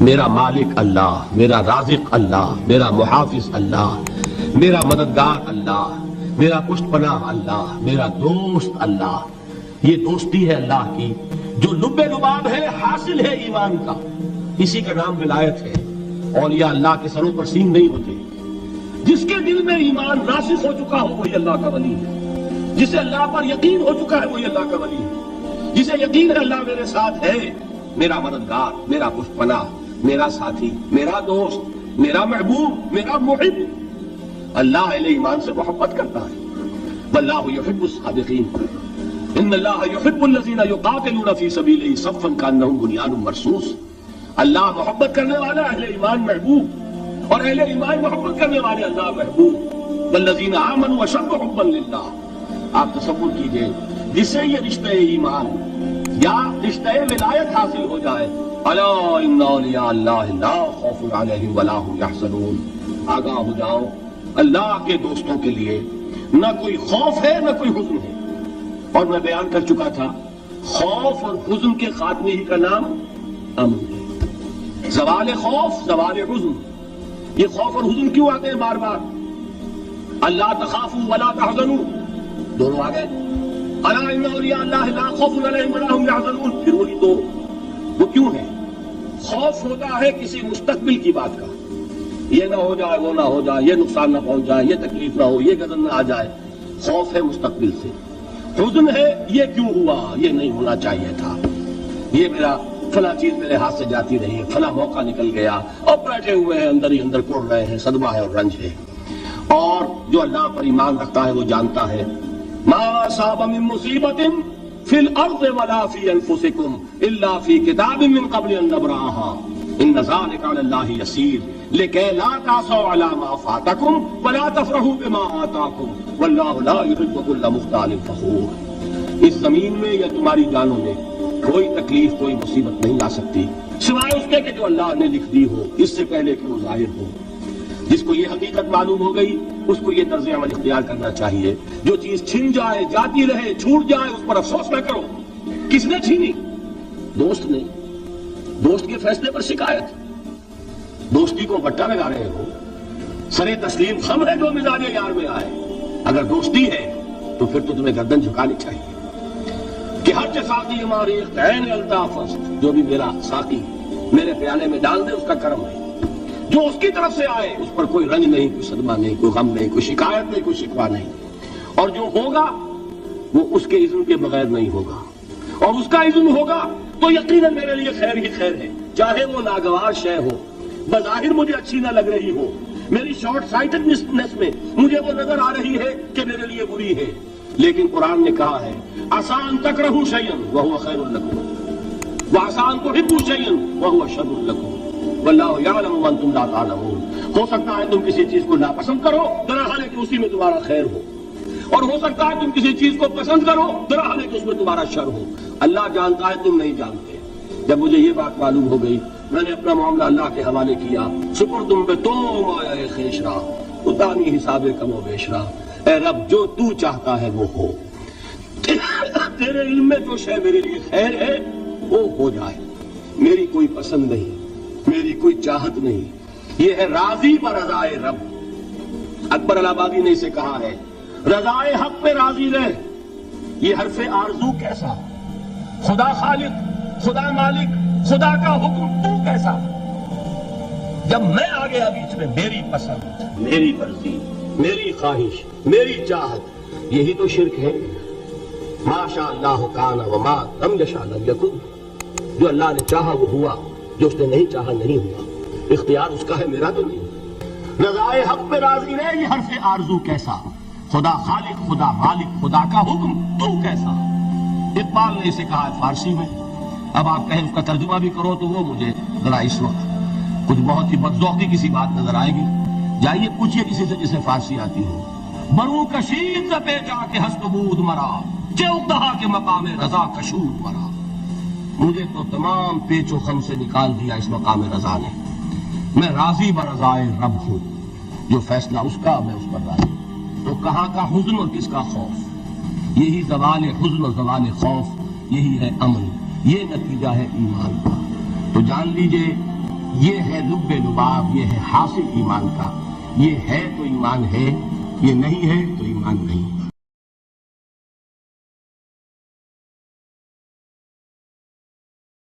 میرا مالک اللہ، میرا رازق اللہ، میرا محافظ اللہ، میرا مددگار اللہ، میرا پشت پناہ اللہ، میرا دوست اللہ. یہ دوستی ہے اللہ کی جو لب لباب ہے، حاصل ہے ایمان کا. اسی کا نام ولایت ہے. اولیاء اللہ کے سروں پر سینگ نہیں ہوتے. جس کے دل میں ایمان راسخ ہو چکا ہو وہی اللہ کا ولی ہے. جسے اللہ پر یقین ہو چکا ہے وہی اللہ کا ولی ہے. جسے یقین ہے اللہ میرے ساتھ ہے، میرا مددگار، میرا پشت پناہ، میرا ساتھی، میرا دوست، میرا محبوب، میرا محب. اللہ اہل ایمان سے محبت کرتا ہے. واللہ یحب الصادقین. ان اللہ یحب الذین یقاتلون فی سبیلہ صفا کانہم بنیان مرصوص. اللہ محبت کرنے والا اہل ایمان محبوب، اور اہل ایمان محبت کرنے والے اللہ محبوب. والذین آمنوا اشد حبا للہ. آپ تصور کیجئے جسے یہ رشتہ ایمان یا رشتہ ولایت حاصل ہو جائے، الا ان اولیاء اللہ لا خوف علیہم ولا هم یحزنون. آگاہ ہو جاؤ، اللہ کے دوستوں کے لیے نہ کوئی خوف ہے نہ کوئی حزن ہے. اور میں بیان کر چکا تھا خوف اور حزن کے خاتمے ہی کا نام امن ہے. زوال خوف، زوال حزن. یہ خوف اور حزن کیوں آتے ہیں بار بار؟ اللہ تخافوا ولا تحزنوا، دونوں آ گئے. الا ان اولیاء اللہ لا خوف علیہم ولا هم یحزنون، پھر وہی دو. وہ کیوں ہے؟ خوف ہوتا ہے کسی مستقبل کی بات کا، یہ نہ ہو جائے، وہ نہ ہو جائے، یہ نقصان نہ پہنچ جائے، یہ تکلیف نہ ہو، یہ غضب نہ آ جائے. خوف ہے مستقبل سے. حزن ہے یہ کیوں ہوا، یہ نہیں ہونا چاہیے تھا، یہ میرا فلاں چیز میرے ہاتھ سے جاتی رہی، فلاں موقع نکل گیا، اور بیٹھے ہوئے ہیں اندر ہی اندر کوڑ رہے ہیں. صدمہ ہے اور رنج ہے. اور جو اللہ پر ایمان رکھتا ہے وہ جانتا ہے ما اصاب من مصیبت فی الارض ولا فی انفسکم الا فی کتاب من قبل ان نبرأها ان ذلک علی اللہ یسیر لکی لا تعصوا علی ما فاتکم ولا تفرحوا بما آتاکم واللہ لا یحب کل مختال فخور. اس زمین میں یا تمہاری جانوں میں کوئی تکلیف، کوئی مصیبت نہیں آ سکتی سوائے اس کے کہ جو اللہ نے لکھ دی ہو اس سے پہلے کہ وہ ظاہر ہو. جس کو یہ حقیقت معلوم ہو گئی اس کو یہ طرز عمل اختیار کرنا چاہیے. جو چیز چھن جائے، جاتی رہے، چھوٹ جائے، اس پر افسوس نہ کرو. کس نے چھینی؟ دوست نے. دوست کے فیصلے پر شکایت. دوستی کو بٹا لگا رہے ہو. سرے تسلیم خم ہے جو مزاج یار میں آئے. اگر دوستی ہے تو پھر تو تمہیں گردن جھکانی چاہیے کہ ہر ساقی ہماری عین الطاف است. جو بھی میرا ساقی میرے پیالے میں ڈال دے اس کا کرم ہے. جو اس کی طرف سے آئے اس پر کوئی رنج نہیں، کوئی صدمہ نہیں، کوئی غم نہیں، کوئی شکایت نہیں، کوئی شکوہ نہیں. اور جو ہوگا وہ اس کے اذن کے بغیر نہیں ہوگا، اور اس کا اذن ہوگا تو یقیناً میرے لیے خیر ہی خیر ہے. چاہے وہ ناگوار شے ہو، بظاہر مجھے اچھی نہ لگ رہی ہو، میری شارٹ سائٹڈنس میں مجھے وہ نظر آ رہی ہے کہ میرے لیے بری ہے، لیکن قرآن نے کہا ہے عسیٰ ان تکرہوا شیئا وہو خیر لکم وعسیٰ ان تحبوا شیئا وہو شر لکم واللہ یعلم وانتم لا تعلمون. ہو سکتا ہے تم کسی چیز کو ناپسند کرو درحال کہ اسی میں تمہارا خیر ہو، اور ہو سکتا ہے تم کسی چیز کو پسند کرو درحال کہ اس میں تمہارا شر ہو. اللہ جانتا ہے، تم نہیں جانتے. جب مجھے یہ بات معلوم ہو گئی میں نے اپنا معاملہ اللہ کے حوالے کیا. سپردم پہ تو مایا خیش را اتانی حساب کم و بیش را. اے رب جو تو چاہتا ہے وہ ہو. تیرے علم میں جو شے میرے لیے خیر ہے وہ ہو جائے. میری کوئی پسند نہیں، میری کوئی چاہت نہیں. یہ ہے راضی برضائے رب. اکبر الہآبادی نے اسے کہا ہے رضائے حق پہ راضی رہ. یہ حرف آرزو کیسا؟ خدا خالق، خدا مالک، خدا کا حکم تو کیسا؟ جب میں آ گیا بیچ میں میری پسند، میری مرضی، میری خواہش، میری چاہت، یہی تو شرک ہے. ما شاء اللہ کان وما لم یشاء لم یکن. جو اللہ نے چاہا وہ ہوا، جو اس نے نہیں چاہا نہیں ہوا. اختیار اس کا ہے، میرا تو نہیں. رضائے حق پہ راضی رہے، یہ حرف آرزو کیسا؟ خدا خالق، خدا مالک، خدا کا حکم تو کیسا؟ اقبال نے اسے کہا ہے فارسی میں. اب آپ کہیں اس کا ترجمہ بھی کرو تو وہ مجھے ذرا اس وقت کچھ بہت ہی بدذوقی کسی بات نظر آئے گی. جائیے پوچھئے کسی سے جسے فارسی آتی ہو. برو کشید ز پیچا کے ہست بود مرا چه اقدہا کے مقام رضا کشود مرا. مجھے تو تمام پیچ و خم سے نکال دیا اس مقام رضا نے. میں راضی برضائے رب ہوں. جو فیصلہ اس کا میں اس پر راضی. تو کہاں کا حزن اور کس کا خوف؟ یہی زوال حزن اور زوال خوف، یہی ہے امن. یہ نتیجہ ہے ایمان کا. تو جان لیجئے یہ ہے لب لباب، یہ ہے حاصل ایمان کا. یہ ہے تو ایمان ہے، یہ نہیں ہے تو ایمان نہیں.